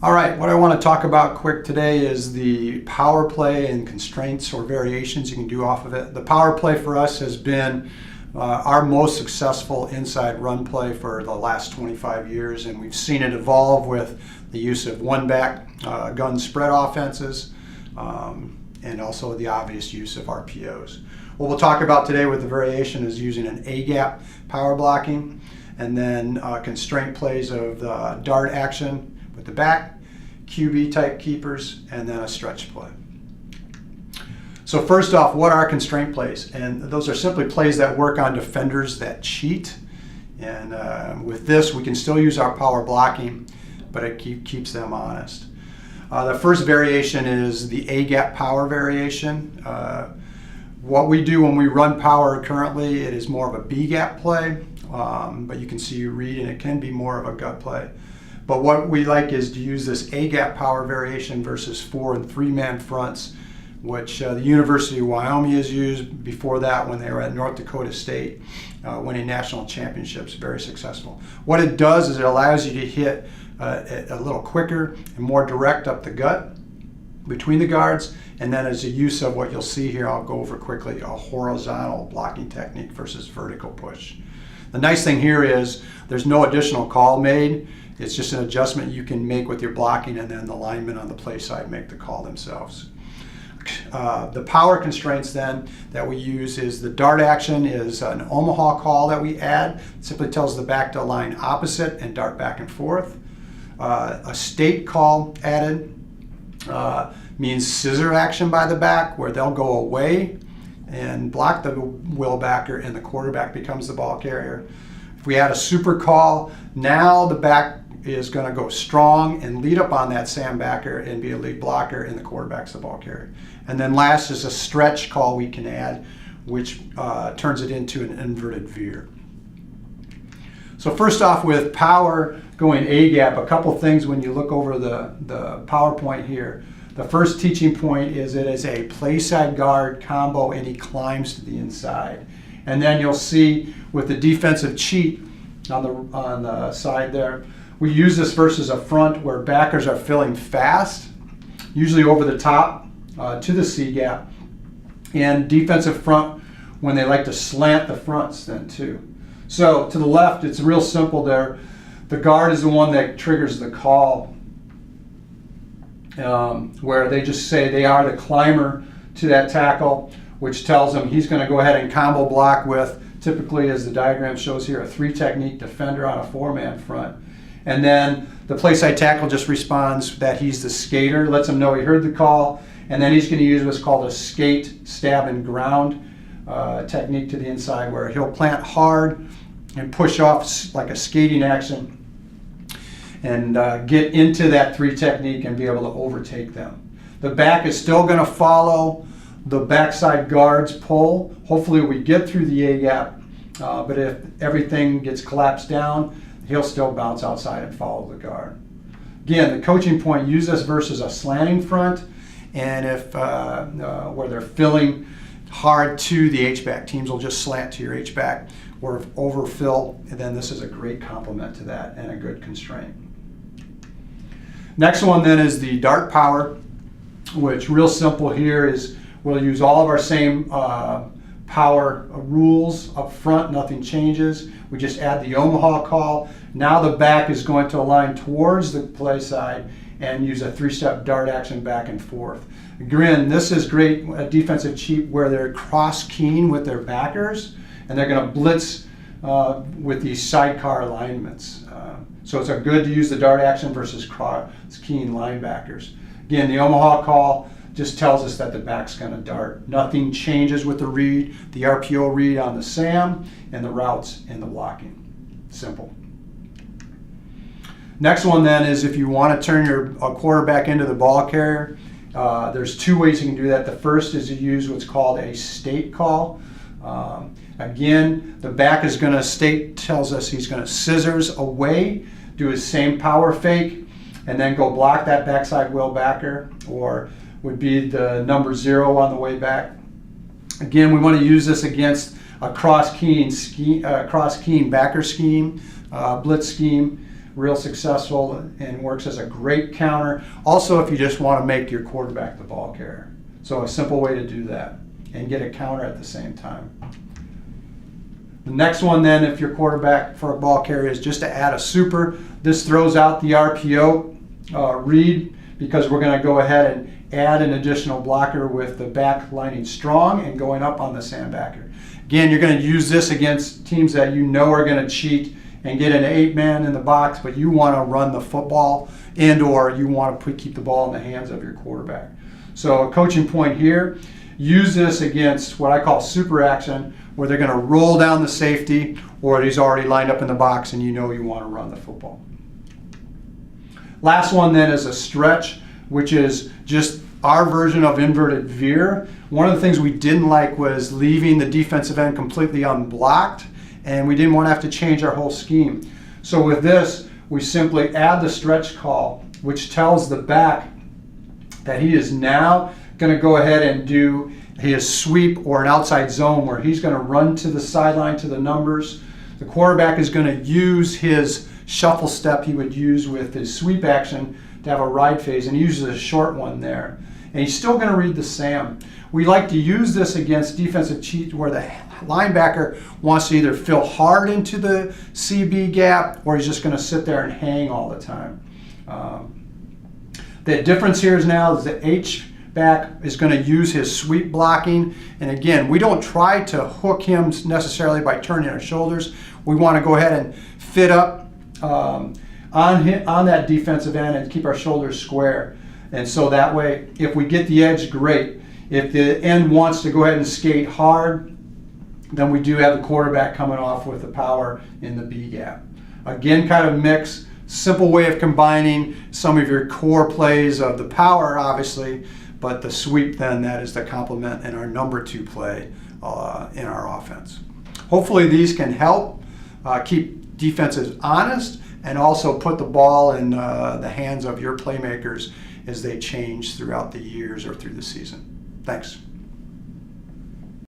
All right, what I want to talk about quick today is the power play and constraints or variations you can do off of it. The power play for us has been our most successful inside run play for the last 25 years, and we've seen it evolve with the use of one-back gun spread offenses and also the obvious use of RPOs. What we'll talk about today with the variation is using an A-gap power blocking, and then constraint plays of the dart action with the back, QB type keepers, and then a stretch play. So first off, what are constraint plays? And those are simply plays that work on defenders that cheat. And with this, we can still use our power blocking, but it keeps them honest. The first variation is the A-gap power variation. What we do when we run power currently, it is more of a B-gap play, but you can see you read, and it can be more of a gut play. But what we like is to use this A-gap power variation versus 4- and 3-man fronts, which the University of Wyoming has used before that when they were at North Dakota State, winning national championships, very successful. What it does is it allows you to hit a little quicker and more direct up the gut between the guards, and then as a use of what you'll see here, I'll go over quickly, a horizontal blocking technique versus vertical push. The nice thing here is there's no additional call made. It's just an adjustment you can make with your blocking, and then the linemen on the play side make the call themselves. The power constraints then that we use is the dart action is an Omaha call that we add. It simply tells the back to line opposite and dart back and forth. A state call added means scissor action by the back, where they'll go away and block the will backer, and the quarterback becomes the ball carrier. If we add a super call, now the back is going to go strong and lead up on that Sam backer and be a lead blocker, and the quarterback's the ball carrier. And then last is a stretch call we can add, which turns it into an inverted veer. So first off, with power going A-gap, a couple things when you look over the PowerPoint here. The first teaching point is it is a play side guard combo, and he climbs to the inside. And then you'll see with the defensive cheat on the side there, we use this versus a front where backers are filling fast, usually over the top to the C-gap, and defensive front when they like to slant the fronts then too. So to the left, it's real simple there. The guard is the one that triggers the call, where they just say they are the climber to that tackle, which tells him he's going to go ahead and combo block with, typically as the diagram shows here, a 3-technique defender on a 4-man front. And then the play side tackle just responds that he's the skater, lets him know he heard the call, and then he's going to use what's called a skate, stab, and ground technique to the inside, where he'll plant hard and push off like a skating action and get into that 3-technique and be able to overtake them. The back is still going to follow the backside guard's pull. Hopefully we get through the A-gap, but if everything gets collapsed down, he'll still bounce outside and follow the guard. Again, the coaching point, use this versus a slanting front, and if where they're filling hard to the H-back, teams will just slant to your H-back, or overfill, and then this is a great complement to that and a good constraint. Next one then is the dart power, which real simple here is we'll use all of our same power rules up front, nothing changes. We just add the Omaha call. Now the back is going to align towards the play side and use a 3-step dart action back and forth. Again, this is great, a defensive cheat where they're cross-keying with their backers, and they're going to blitz with these sidecar alignments. So it's good to use the dart action versus cross-keying linebackers. Again, the Omaha call just tells us that the back's going to dart. Nothing changes with the read, the RPO read on the SAM, and the routes and the blocking. Simple. Next one then is if you want to turn your quarterback into the ball carrier, there's 2 ways you can do that. The first is to use what's called a state call. Again, the back is going to state, tells us he's going to scissors away, do his same power fake, and then go block that backside will backer, or would be the number 0 on the way back. Again, we want to use this against a cross-keying backer scheme, blitz scheme, real successful and works as a great counter. Also, if you just want to make your quarterback the ball carrier. So a simple way to do that and get a counter at the same time. The next one then, if your quarterback for a ball carrier, is just to add a super. This throws out the RPO read because we're going to go ahead and add an additional blocker with the back lining strong and going up on the sandbacker. Again, you're going to use this against teams that you know are going to cheat and get an 8-man in the box, but you want to run the football and or you want to keep the ball in the hands of your quarterback. So a coaching point here, use this against what I call super action, where they're going to roll down the safety or he's already lined up in the box and you know you want to run the football. Last one then is a stretch, which is just our version of inverted veer. One of the things we didn't like was leaving the defensive end completely unblocked, and we didn't want to have to change our whole scheme. So with this, we simply add the stretch call, which tells the back that he is now going to go ahead and do his sweep or an outside zone where he's going to run to the sideline to the numbers. The quarterback is going to use his shuffle step he would use with his sweep action to have a ride phase, and he uses a short one there. And he's still going to read the Sam. We like to use this against defensive cheat where the linebacker wants to either fill hard into the CB gap or he's just going to sit there and hang all the time. The difference here is now is the H-back is going to use his sweep blocking. And again, we don't try to hook him necessarily by turning our shoulders. We want to go ahead and fit up on that defensive end and keep our shoulders square. And so that way, if we get the edge, great. If the end wants to go ahead and skate hard, then we do have the quarterback coming off with the power in the B gap. Again, kind of mix, simple way of combining some of your core plays of the power, obviously, but the sweep then, that is the complement and our number 2 play in our offense. Hopefully these can help keep defenses honest and also put the ball in the hands of your playmakers as they change throughout the years or through the season. Thanks.